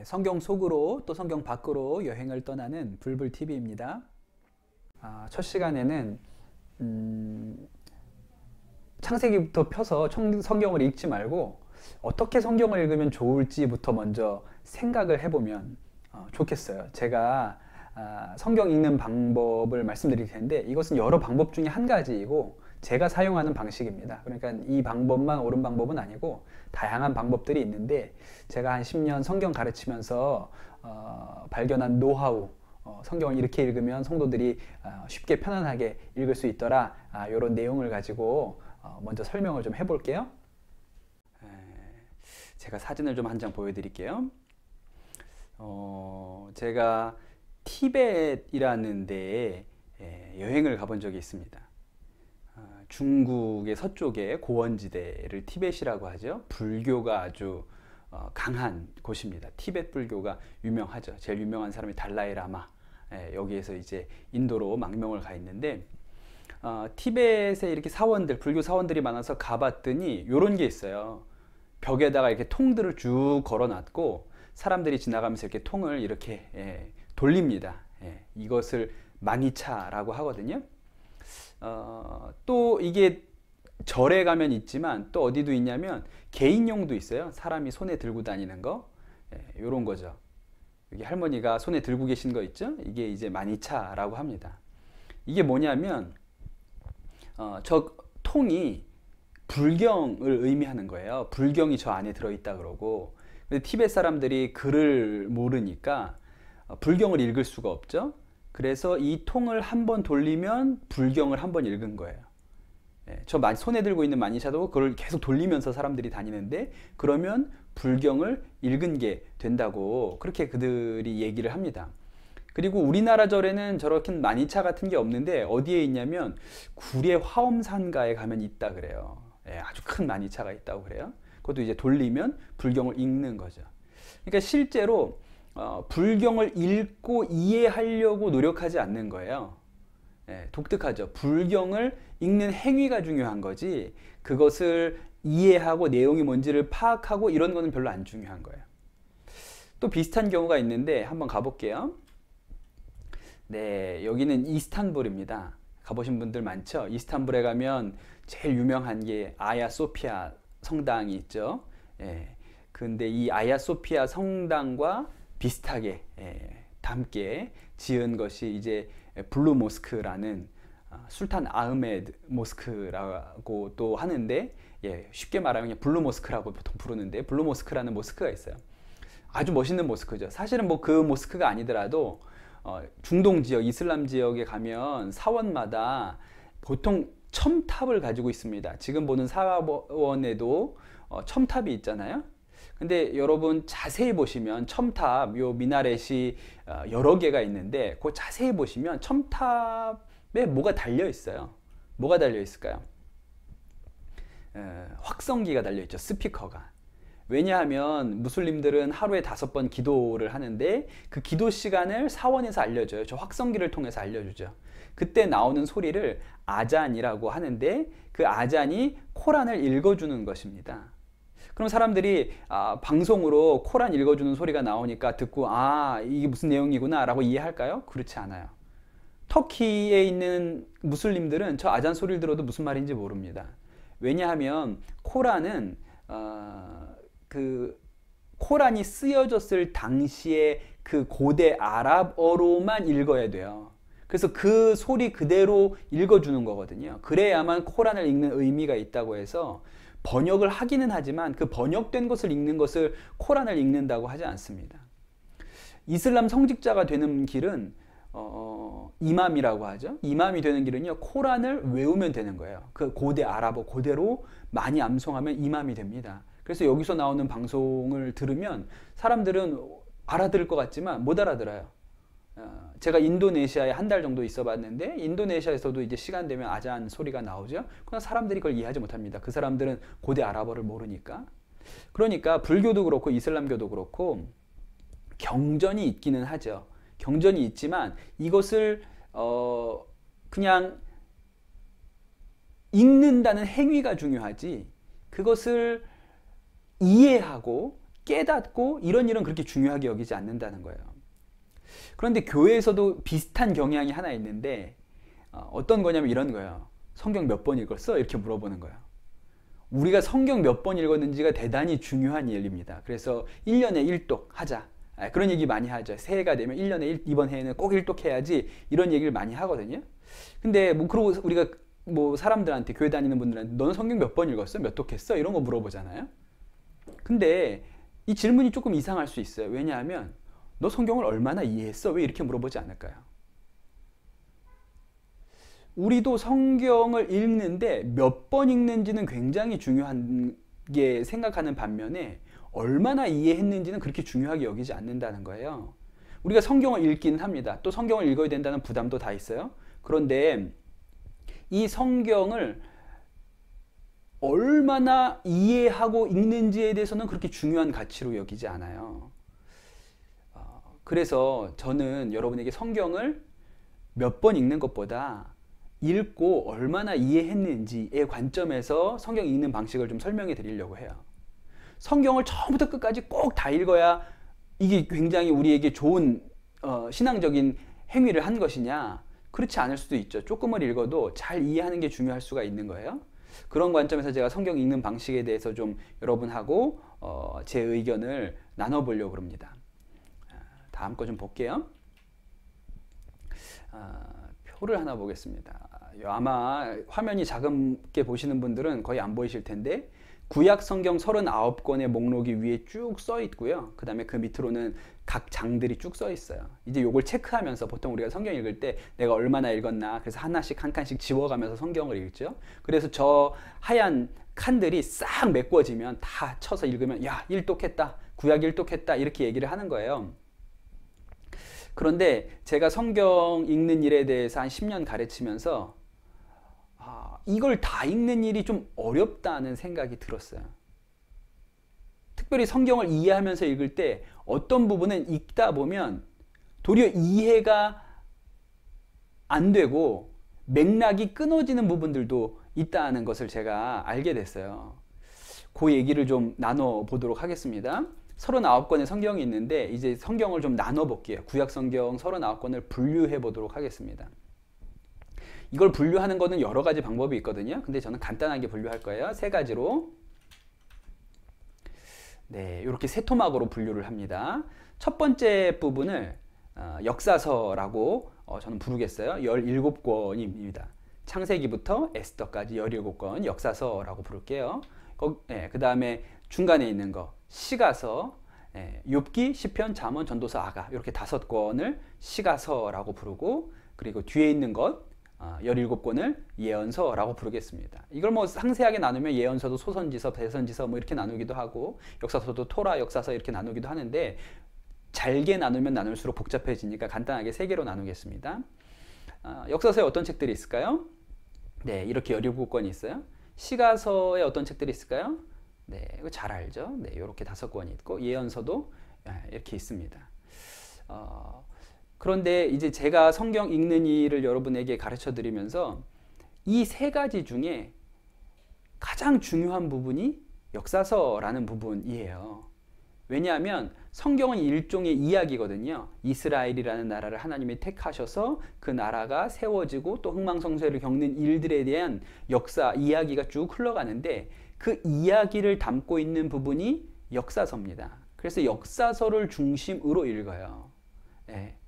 성경 속으로 또 성경 밖으로 여행을 떠나는 불불TV입니다. 첫 시간에는 창세기부터 펴서 성경을 읽지 말고 어떻게 성경을 읽으면 좋을지부터 먼저 생각을 해보면 좋겠어요. 제가 성경 읽는 방법을 말씀드릴 텐데 이것은 여러 방법 중에 한 가지이고 제가 사용하는 방식입니다. 그러니까 이 방법만 옳은 방법은 아니고 다양한 방법들이 있는데 제가 한 10년 성경 가르치면서 발견한 노하우, 성경을 이렇게 읽으면 성도들이 쉽게 편안하게 읽을 수 있더라, 이런 내용을 가지고 먼저 설명을 좀 해볼게요. 제가 사진을 좀 한 장 보여드릴게요. 제가 티벳이라는 데에 여행을 가본 적이 있습니다. 중국의 서쪽의 고원지대를 티벳이라고 하죠. 불교가 아주 강한 곳입니다. 티벳 불교가 유명하죠. 제일 유명한 사람이 달라이 라마. 여기에서 이제 인도로 망명을 가 있는데 티벳에 이렇게 사원들, 불교 사원들이 많아서 가봤더니 이런 게 있어요. 벽에다가 이렇게 통들을 쭉 걸어놨고 사람들이 지나가면서 이렇게 통을 이렇게 돌립니다. 이것을 마니차라고 하거든요. 또 이게 절에 가면 있지만 또 어디도 있냐면 개인용도 있어요. 사람이 손에 들고 다니는 거, 요런 거죠. 여기 할머니가 손에 들고 계신 거 있죠? 이게 이제 마니차라고 합니다. 이게 뭐냐면 저 통이 불경을 의미하는 거예요. 불경이 저 안에 들어있다 그러고. 근데 티벳 사람들이 글을 모르니까 불경을 읽을 수가 없죠. 그래서 이 통을 한번 돌리면 불경을 한번 읽은 거예요. 저 손에 들고 있는 마니샤도 그걸 계속 돌리면서 사람들이 다니는데 그러면 불경을 읽은 게 된다고 그렇게 그들이 얘기를 합니다. 그리고 우리나라 절에는 저렇게 마니차 같은 게 없는데 어디에 있냐면 구례 화엄산가에 가면 있다 그래요. 아주 큰 마니차가 있다고 그래요. 그것도 이제 돌리면 불경을 읽는 거죠. 그러니까 실제로 불경을 읽고 이해하려고 노력하지 않는 거예요. 독특하죠. 불경을 읽는 행위가 중요한 거지 그것을 이해하고 내용이 뭔지를 파악하고 이런 거는 별로 안 중요한 거예요. 또 비슷한 경우가 있는데 한번 가볼게요. 네, 여기는 이스탄불입니다. 가보신 분들 많죠? 이스탄불에 가면 제일 유명한 게 아야 소피아 성당이 있죠. 근데 이 아야 소피아 성당과 비슷하게 함께 지은 것이 이제 블루 모스크라는 술탄 아흐메드 모스크라고 또 하는데 쉽게 말하면 그냥 블루 모스크라고 보통 부르는데 블루 모스크라는 모스크가 있어요. 아주 멋있는 모스크죠. 사실은 뭐 그 모스크가 아니더라도 중동 지역, 이슬람 지역에 가면 사원마다 보통 첨탑을 가지고 있습니다. 지금 보는 사원에도 첨탑이 있잖아요. 근데 여러분 자세히 보시면 첨탑, 요 미나렛이 여러 개가 있는데 그 자세히 보시면 첨탑에 뭐가 달려 있어요. 뭐가 달려 있을까요? 확성기가 달려 있죠. 스피커가. 왜냐하면 무슬림들은 하루에 5번 기도를 하는데 그 기도 시간을 사원에서 알려줘요. 저 확성기를 통해서 알려주죠. 그때 나오는 소리를 아잔이라고 하는데 그 아잔이 코란을 읽어주는 것입니다. 그럼 사람들이 방송으로 코란 읽어주는 소리가 나오니까 듣고 이게 무슨 내용이구나 라고 이해할까요? 그렇지 않아요. 터키에 있는 무슬림들은 저 아잔 소리를 들어도 무슨 말인지 모릅니다. 왜냐하면 코란은 그 코란이 쓰여졌을 당시에 그 고대 아랍어로만 읽어야 돼요. 그래서 그 소리 그대로 읽어주는 거거든요. 그래야만 코란을 읽는 의미가 있다고 해서 번역을 하기는 하지만 그 번역된 것을 읽는 것을 코란을 읽는다고 하지 않습니다. 이슬람 성직자가 되는 길은 이맘이라고 하죠. 이맘이 되는 길은요, 코란을 외우면 되는 거예요. 그 고대 아랍어 그대로 많이 암송하면 이맘이 됩니다. 그래서 여기서 나오는 방송을 들으면 사람들은 알아들을 것 같지만 못 알아들어요. 제가 인도네시아에 한 달 정도 있어 봤는데 인도네시아에서도 이제 시간 되면 아잔 소리가 나오죠. 그러나 사람들이 그걸 이해하지 못합니다. 그 사람들은 고대 아랍어를 모르니까. 그러니까 불교도 그렇고 이슬람교도 그렇고 경전이 있기는 하죠. 경전이 있지만 이것을 그냥 읽는다는 행위가 중요하지 그것을 이해하고 깨닫고 이런 일은 그렇게 중요하게 여기지 않는다는 거예요. 그런데 교회에서도 비슷한 경향이 하나 있는데 어떤 거냐면 이런 거예요. 성경 몇 번 읽었어? 이렇게 물어보는 거예요. 우리가 성경 몇 번 읽었는지가 대단히 중요한 일입니다. 그래서 1년에 1독 하자. 그런 얘기 많이 하죠. 새해가 되면 1년에 이번 해에는 꼭 1독 해야지, 이런 얘기를 많이 하거든요. 근데 뭐 그러고 우리가 뭐 사람들한테, 교회 다니는 분들한테 너는 성경 몇 번 읽었어? 몇 독 했어? 이런 거 물어보잖아요. 근데 이 질문이 조금 이상할 수 있어요. 왜냐하면 너 성경을 얼마나 이해했어? 왜 이렇게 물어보지 않을까요? 우리도 성경을 읽는데 몇 번 읽는지는 굉장히 중요한 게 생각하는 반면에 얼마나 이해했는지는 그렇게 중요하게 여기지 않는다는 거예요. 우리가 성경을 읽기는 합니다. 또 성경을 읽어야 된다는 부담도 다 있어요. 그런데 이 성경을 얼마나 이해하고 읽는지에 대해서는 그렇게 중요한 가치로 여기지 않아요. 그래서 저는 여러분에게 성경을 몇 번 읽는 것보다 읽고 얼마나 이해했는지의 관점에서 성경 읽는 방식을 좀 설명해 드리려고 해요. 성경을 처음부터 끝까지 꼭 다 읽어야 이게 굉장히 우리에게 좋은 신앙적인 행위를 한 것이냐? 그렇지 않을 수도 있죠. 조금을 읽어도 잘 이해하는 게 중요할 수가 있는 거예요. 그런 관점에서 제가 성경 읽는 방식에 대해서 좀 여러분하고 제 의견을 나눠보려고 합니다. 다음 거 좀 볼게요. 표를 하나 보겠습니다. 아마 화면이 작게 보시는 분들은 거의 안 보이실 텐데 구약 성경 39권의 목록이 위에 쭉 써 있고요. 그 다음에 그 밑으로는 각 장들이 쭉 써 있어요. 이제 요걸 체크하면서 보통 우리가 성경 읽을 때 내가 얼마나 읽었나, 그래서 하나씩 한 칸씩 지워가면서 성경을 읽죠. 그래서 저 하얀 칸들이 싹 메꿔지면 다 쳐서 읽으면 야, 일독했다, 구약 일독했다, 이렇게 얘기를 하는 거예요. 그런데 제가 성경 읽는 일에 대해서 한 10년 가르치면서 이걸 다 읽는 일이 좀 어렵다는 생각이 들었어요. 특별히 성경을 이해하면서 읽을 때 어떤 부분은 읽다 보면 도리어 이해가 안 되고 맥락이 끊어지는 부분들도 있다는 것을 제가 알게 됐어요. 그 얘기를 좀 나눠보도록 하겠습니다. 39권의 성경이 있는데 이제 성경을 좀 나눠볼게요. 구약 성경 39권을 분류해 보도록 하겠습니다. 이걸 분류하는 거는 여러 가지 방법이 있거든요. 근데 저는 간단하게 분류할 거예요. 세 가지로. 네, 이렇게 세 토막으로 분류를 합니다. 첫 번째 부분을 역사서라고 저는 부르겠어요. 17권입니다. 창세기부터 에스더까지 17권 역사서라고 부를게요. 그 다음에 중간에 있는 거 시가서, 욥기, 시편, 잠언, 전도서, 아가, 이렇게 5권을 시가서라고 부르고, 그리고 뒤에 있는 것 17권을 예언서라고 부르겠습니다. 이걸 뭐 상세하게 나누면 예언서도 소선지서, 대선지서 뭐 이렇게 나누기도 하고, 역사서도 토라, 역사서 이렇게 나누기도 하는데 잘게 나누면 나눌수록 복잡해지니까 간단하게 3개로 나누겠습니다. 역사서에 어떤 책들이 있을까요? 네, 이렇게 17권이 있어요. 시가서에 어떤 책들이 있을까요? 네, 이거 잘 알죠? 네, 이렇게 5권이 있고, 예언서도 이렇게 있습니다. 그런데 이제 제가 성경 읽는 일을 여러분에게 가르쳐 드리면서 이 3가지 중에 가장 중요한 부분이 역사서라는 부분이에요. 왜냐하면 성경은 일종의 이야기거든요. 이스라엘이라는 나라를 하나님이 택하셔서 그 나라가 세워지고 또 흥망성쇠를 겪는 일들에 대한 역사, 이야기가 쭉 흘러가는데 그 이야기를 담고 있는 부분이 역사서입니다. 그래서 역사서를 중심으로 읽어요. 네.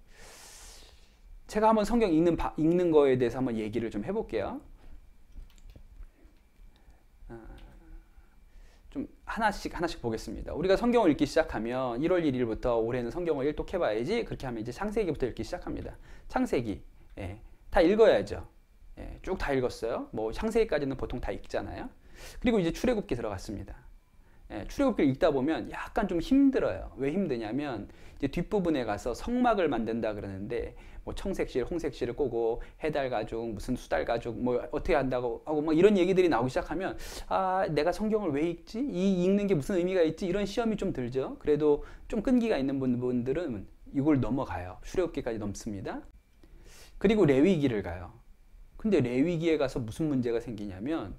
제가 한번 성경 읽는 거에 대해서 한번 얘기를 좀 해볼게요. 좀 하나씩 보겠습니다. 우리가 성경을 읽기 시작하면 1월 1일부터 올해는 성경을 일독해봐야지, 그렇게 하면 이제 창세기부터 읽기 시작합니다. 창세기 다 읽어야죠. 쭉 다 읽었어요. 뭐 창세기까지는 보통 다 읽잖아요. 그리고 이제 출애굽기 들어갔습니다. 출애굽기를 읽다 보면 약간 좀 힘들어요. 왜 힘드냐면 이제 뒷부분에 가서 성막을 만든다 그러는데 뭐 청색실, 홍색실을 꼬고 해달 가죽, 무슨 수달 가죽, 뭐 어떻게 한다고 하고 막 이런 얘기들이 나오기 시작하면 내가 성경을 왜 읽지? 이 읽는 게 무슨 의미가 있지? 이런 시험이 좀 들죠. 그래도 좀 끈기가 있는 분들은 이걸 넘어가요. 출애굽기까지 넘습니다. 그리고 레위기를 가요. 근데 레위기에 가서 무슨 문제가 생기냐면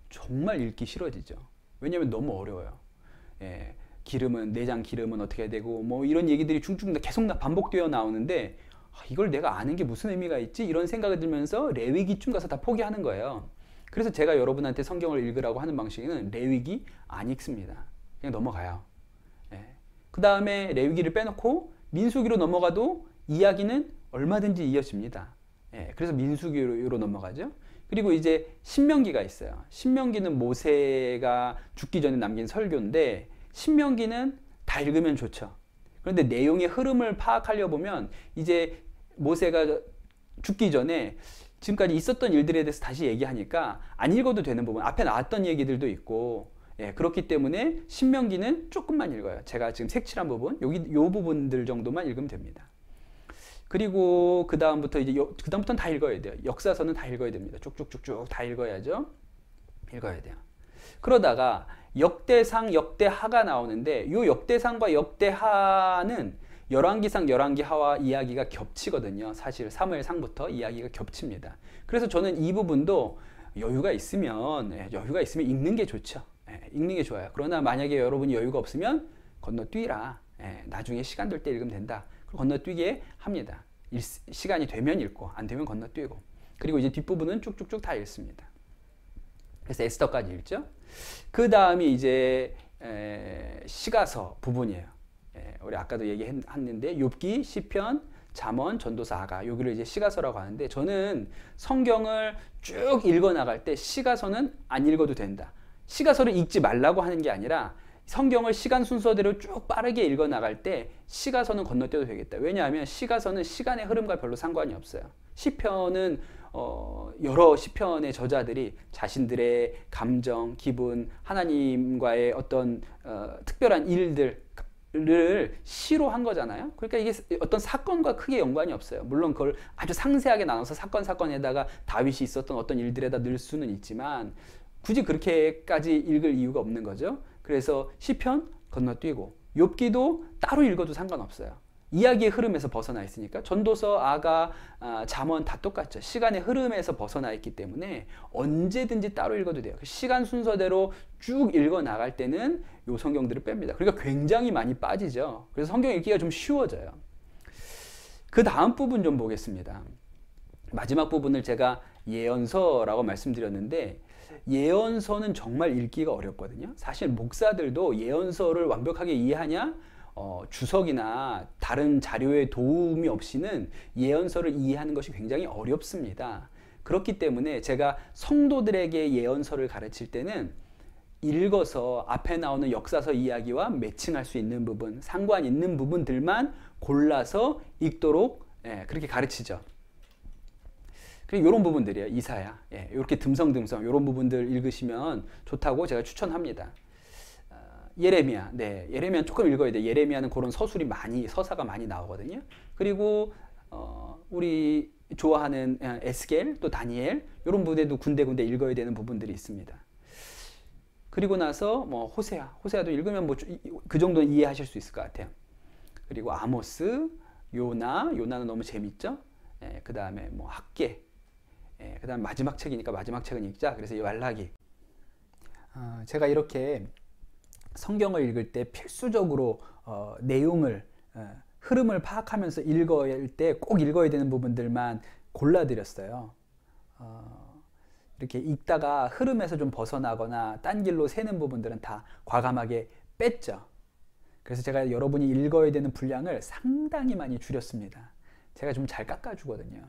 정말 읽기 싫어지죠. 왜냐하면 너무 어려워요. 기름은 내장 기름은 어떻게 해야 되고 뭐 이런 얘기들이 쭉쭉 계속 반복되어 나오는데 이걸 내가 아는 게 무슨 의미가 있지? 이런 생각이 들면서 레위기쯤 가서 다 포기하는 거예요. 그래서 제가 여러분한테 성경을 읽으라고 하는 방식은 레위기 안 읽습니다. 그냥 넘어가요. 예. 그 다음에 레위기를 빼놓고 민수기로 넘어가도 이야기는 얼마든지 이어집니다. 예. 그래서 민수기로 넘어가죠. 그리고 이제 신명기가 있어요. 신명기는 모세가 죽기 전에 남긴 설교인데 신명기는 다 읽으면 좋죠. 그런데 내용의 흐름을 파악하려 보면 이제 모세가 죽기 전에 지금까지 있었던 일들에 대해서 다시 얘기하니까 안 읽어도 되는 부분, 앞에 나왔던 얘기들도 있고, 예, 그렇기 때문에 신명기는 조금만 읽어요. 제가 지금 색칠한 부분, 요 부분들 정도만 읽으면 됩니다. 그리고 그 다음부터 이제 그 다음부터는 다 읽어야 돼요. 역사서는 다 읽어야 됩니다. 쭉쭉쭉쭉 다 읽어야죠. 읽어야 돼요. 그러다가 역대상, 역대하가 나오는데 요 역대상과 역대하는 열왕기상, 열왕기하와 이야기가 겹치거든요. 사실 사무엘상부터 이야기가 겹칩니다. 그래서 저는 이 부분도 여유가 있으면 읽는 게 좋죠. 읽는 게 좋아요. 그러나 만약에 여러분이 여유가 없으면 건너뛰라. 나중에 시간 될 때 읽으면 된다. 건너뛰게 합니다. 시간이 되면 읽고 안 되면 건너뛰고. 그리고 이제 뒷부분은 쭉쭉쭉 다 읽습니다. 그래서 에스더까지 읽죠. 그 다음이 이제 시가서 부분이에요. 우리 아까도 얘기했는데 욥기, 시편, 잠언, 전도서, 아가, 여기를 이제 시가서라고 하는데 저는 성경을 쭉 읽어 나갈 때 시가서는 안 읽어도 된다. 시가서를 읽지 말라고 하는 게 아니라 성경을 시간 순서대로 쭉 빠르게 읽어 나갈 때 시가서는 건너뛰어도 되겠다. 왜냐하면 시가서는 시간의 흐름과 별로 상관이 없어요. 시편은 여러 시편의 저자들이 자신들의 감정, 기분, 하나님과의 어떤 특별한 일들을 시로 한 거잖아요. 그러니까 이게 어떤 사건과 크게 연관이 없어요. 물론 그걸 아주 상세하게 나눠서 사건에다가 다윗이 있었던 어떤 일들에다 넣을 수는 있지만 굳이 그렇게까지 읽을 이유가 없는 거죠. 그래서 시편 건너뛰고 욥기도 따로 읽어도 상관없어요. 이야기의 흐름에서 벗어나 있으니까 전도서, 아가, 잠언 다 똑같죠. 시간의 흐름에서 벗어나 있기 때문에 언제든지 따로 읽어도 돼요. 시간 순서대로 쭉 읽어 나갈 때는 요 성경들을 뺍니다. 그러니까 굉장히 많이 빠지죠. 그래서 성경 읽기가 좀 쉬워져요. 그 다음 부분 좀 보겠습니다. 마지막 부분을 제가 예언서라고 말씀드렸는데 예언서는 정말 읽기가 어렵거든요. 사실 목사들도 예언서를 완벽하게 이해하냐? 주석이나 다른 자료의 도움이 없이는 예언서를 이해하는 것이 굉장히 어렵습니다. 그렇기 때문에 제가 성도들에게 예언서를 가르칠 때는 읽어서 앞에 나오는 역사서 이야기와 매칭할 수 있는 부분, 상관 있는 부분들만 골라서 읽도록 그렇게 가르치죠. 그리고 이런 부분들이에요. 이사야. 이렇게 듬성듬성 이런 부분들 읽으시면 좋다고 제가 추천합니다. 예레미야. 예레미야는 조금 읽어야 돼요. 예레미야는 그런 서사가 많이 나오거든요. 그리고 우리 좋아하는 에스겔, 또 다니엘 이런 부분에도 군데군데 읽어야 되는 부분들이 있습니다. 그리고 나서 뭐 호세아도 읽으면 뭐 그 정도는 이해하실 수 있을 것 같아요. 그리고 아모스, 요나는 너무 재밌죠. 그 다음에 뭐 학개, 그 다음 마지막 책이니까 마지막 책은 읽자. 그래서 이 말라기. 제가 이렇게 성경을 읽을 때 필수적으로 내용을 흐름을 파악하면서 읽을 때 꼭 읽어야 되는 부분들만 골라드렸어요. 이렇게 읽다가 흐름에서 좀 벗어나거나 딴 길로 새는 부분들은 다 과감하게 뺐죠. 그래서 제가 여러분이 읽어야 되는 분량을 상당히 많이 줄였습니다. 제가 좀 잘 깎아주거든요.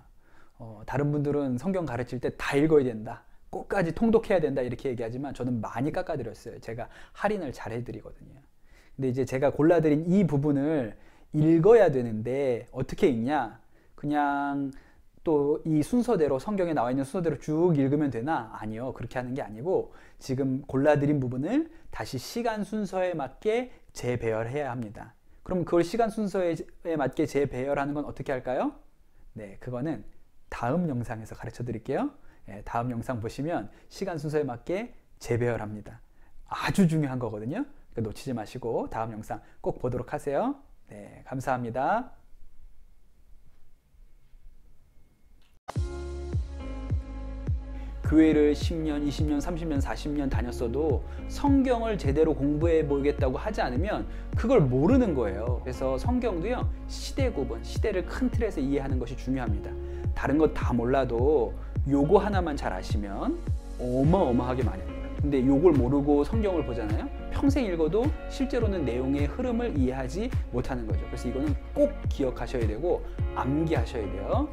다른 분들은 성경 가르칠 때 다 읽어야 된다, 꼭까지 통독해야 된다 이렇게 얘기하지만 저는 많이 깎아드렸어요. 제가 할인을 잘 해드리거든요. 근데 이제 제가 골라드린 이 부분을 읽어야 되는데 어떻게 읽냐? 그냥 또 이 순서대로, 성경에 나와 있는 순서대로 쭉 읽으면 되나? 아니요. 그렇게 하는 게 아니고 지금 골라드린 부분을 다시 시간 순서에 맞게 재배열해야 합니다. 그럼 그걸 시간 순서에 맞게 재배열하는 건 어떻게 할까요? 그거는 다음 영상에서 가르쳐 드릴게요. 다음 영상 보시면 시간 순서에 맞게 재배열합니다. 아주 중요한 거거든요. 그러니까 놓치지 마시고 다음 영상 꼭 보도록 하세요. 감사합니다. 교회를 10년, 20년, 30년, 40년 다녔어도 성경을 제대로 공부해 보겠다고 하지 않으면 그걸 모르는 거예요. 그래서 성경도요, 시대 구분, 시대를 큰 틀에서 이해하는 것이 중요합니다. 다른 것 다 몰라도 요거 하나만 잘 아시면 어마어마하게 많이 해요. 근데 요걸 모르고 성경을 보잖아요. 평생 읽어도 실제로는 내용의 흐름을 이해하지 못하는 거죠. 그래서 이거는 꼭 기억하셔야 되고 암기하셔야 돼요.